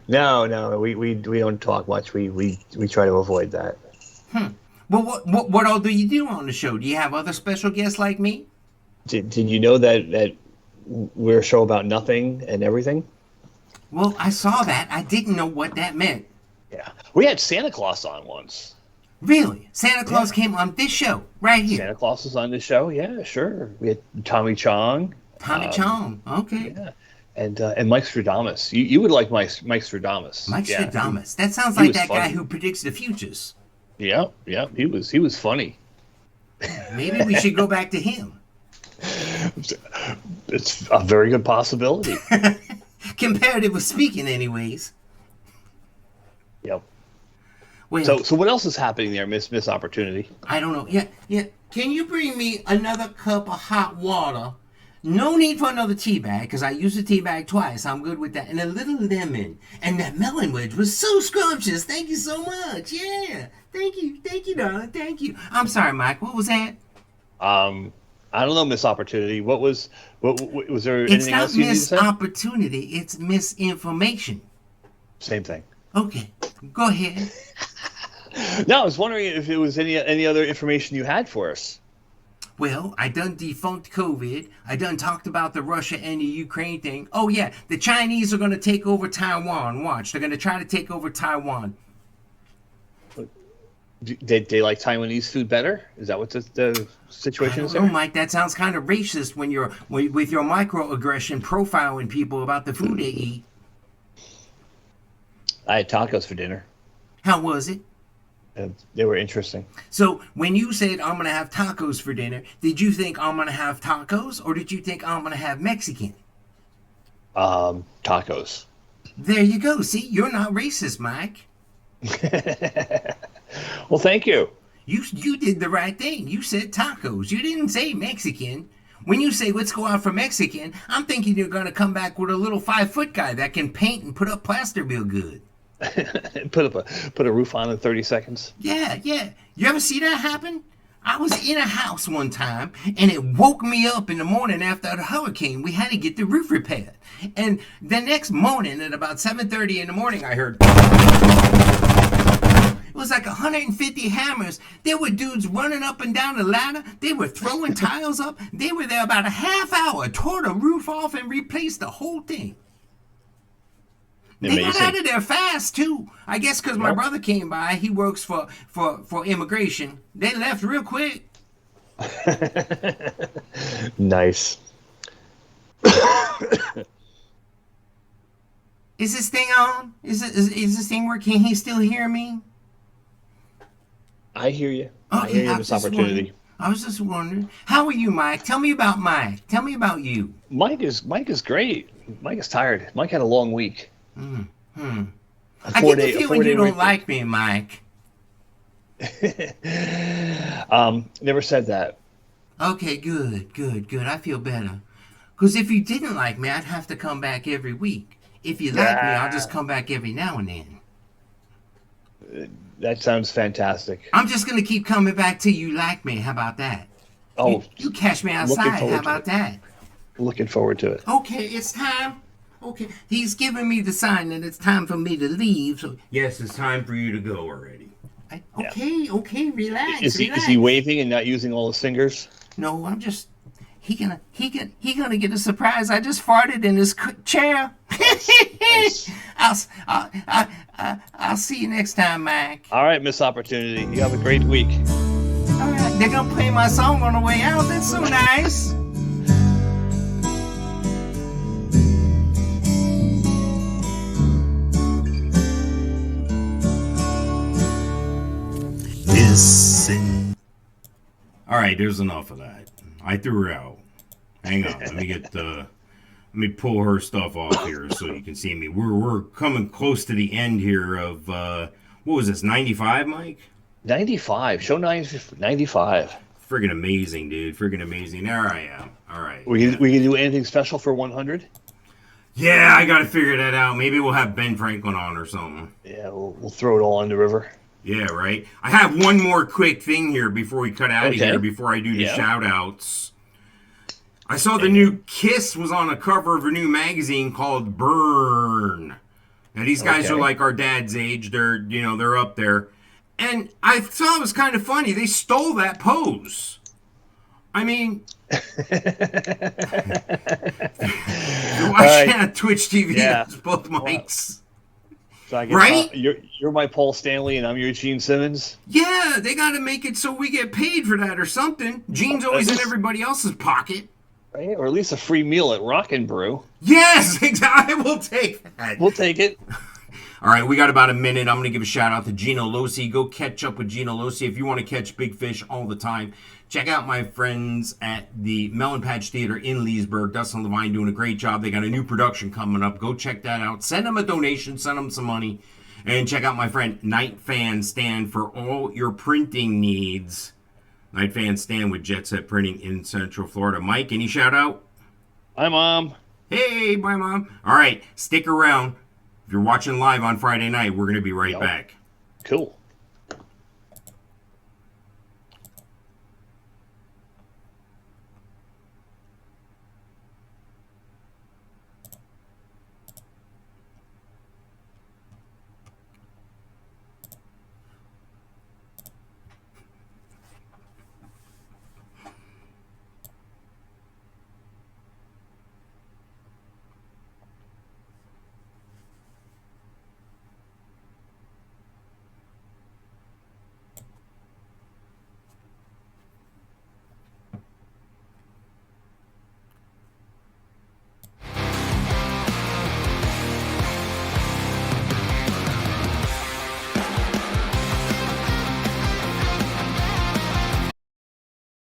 No, we don't talk much. We try to avoid that. Well, what all do you do on the show? Do you have other special guests like me? Did you know that we're a show about nothing and everything? Well, I saw that. I didn't know what that meant. Yeah. We had Santa Claus on once. Really? Santa Claus came on this show, right here. Santa Claus was on this show, yeah, sure. We had Tommy Chong. Chong, okay. Yeah. And Mike Stradamus. You would like Mike Stradamus. Mike Stradamus. That sounds like that guy who predicts the futures. Yeah. He was funny. Maybe we should go back to him. It's a very good possibility. Comparatively speaking, anyways. Yep. Well, so what else is happening there, Miss Opportunity? I don't know. Yeah. Can you bring me another cup of hot water? No need for another tea bag, because I used the tea bag twice. I'm good with that. And a little lemon. And that melon wedge was so scrumptious. Thank you so much. Yeah. Thank you, darling. Thank you. I'm sorry, Mike. What was that? I don't know, Miss Opportunity. What was there anything else you needed to say? It's not Opportunity. It's misinformation. Same thing. Okay. Go ahead. No, I was wondering if it was any other information you had for us. Well, I done defunct COVID. I done talked about the Russia and the Ukraine thing. Oh, yeah. The Chinese are going to take over Taiwan. Watch. They're going to try to take over Taiwan. They like Taiwanese food better? Is that what the situation is there? Oh, Mike, that sounds kind of racist when you're with your microaggression profiling people about the food they eat. I had tacos for dinner. How was it? They were interesting. So when you said I'm going to have tacos for dinner, did you think I'm going to have tacos, or did you think I'm going to have Mexican? Tacos. There you go. See, you're not racist, Mike. Well, thank you. You did the right thing. You said tacos. You didn't say Mexican. When you say let's go out for Mexican, I'm thinking you're going to come back with a little 5-foot guy that can paint and put up plaster real good. Put a roof on in 30 seconds. Yeah, yeah. You ever see that happen? I was in a house one time, and it woke me up in the morning after the hurricane. We had to get the roof repaired. And the next morning at about 7:30 in the morning, I heard... It was like 150 hammers. There were dudes running up and down the ladder. They were throwing tiles up. They were there about a half hour, tore the roof off, and replaced the whole thing. They got out of there fast too. I guess because my brother came by. He works for immigration. They left real quick. Nice. Is this thing on? Is this thing working? Can he still hear me? I hear you. Okay, I hear you. This opportunity. I was just wondering. How are you, Mike? Tell me about Mike. Tell me about you. Mike is great. Mike is tired. Mike had a long week. I get the feeling you don't like me, Mike. Never said that. Okay, good. I feel better. Because if you didn't like me, I'd have to come back every week. If you like me, I'll just come back every now and then. That sounds fantastic. I'm just going to keep coming back till you like me. How about that? Oh, you catch me outside. How about that? Looking forward to it. Okay, it's time. Okay, he's giving me the sign that it's time for me to leave. So yes, it's time for you to go already. Okay, relax. Is he waving and not using all his fingers? No, I'm just. He gonna get a surprise. I just farted in his chair. Nice. I'll see you next time, Mike. All right, Miss Opportunity. You have a great week. All right, they're gonna play my song on the way out. That's so nice. Listen. All right, there's enough of that. I threw her out. Hang on, let me pull her stuff off here so you can see me. We're coming close to the end here of what was this, 95, Mike? 95. Show 95. Friggin' amazing, dude. Friggin' amazing. There I am. All right. We can do anything special for 100? Yeah, I gotta figure that out. Maybe we'll have Ben Franklin on or something. Yeah, we'll throw it all in the river. Yeah, right. I have one more quick thing here before we cut out of here, before I do the shout-outs. I saw the new Kiss was on a cover of a new magazine called Burn. Now, these guys are like our dad's age. They're up there. And I thought it was kind of funny. They stole that pose. I mean... You're watching on Twitch TV. It's both mics. So I guess, right? You're my Paul Stanley and I'm your Gene Simmons? Yeah, they got to make it so we get paid for that or something. Gene's always in everybody else's pocket. Right? Or at least a free meal at Rockin' Brew. Yes, exactly. We'll take that. We'll take it. All right, we got about a minute. I'm going to give a shout out to Gino Losi. Go catch up with Gino Losi if you want to catch big fish all the time. Check out my friends at the Melon Patch Theater in Leesburg. Dustin Levine doing a great job. They got a new production coming up. Go check that out. Send them a donation. Send them some money. And check out my friend Night Fan Stan for all your printing needs. Night Fan Stan with Jet Set Printing in Central Florida. Mike, any shout out? Hi, Mom. Hey, bye, Mom. All right, stick around. If you're watching live on Friday night, we're going to be right back. Cool.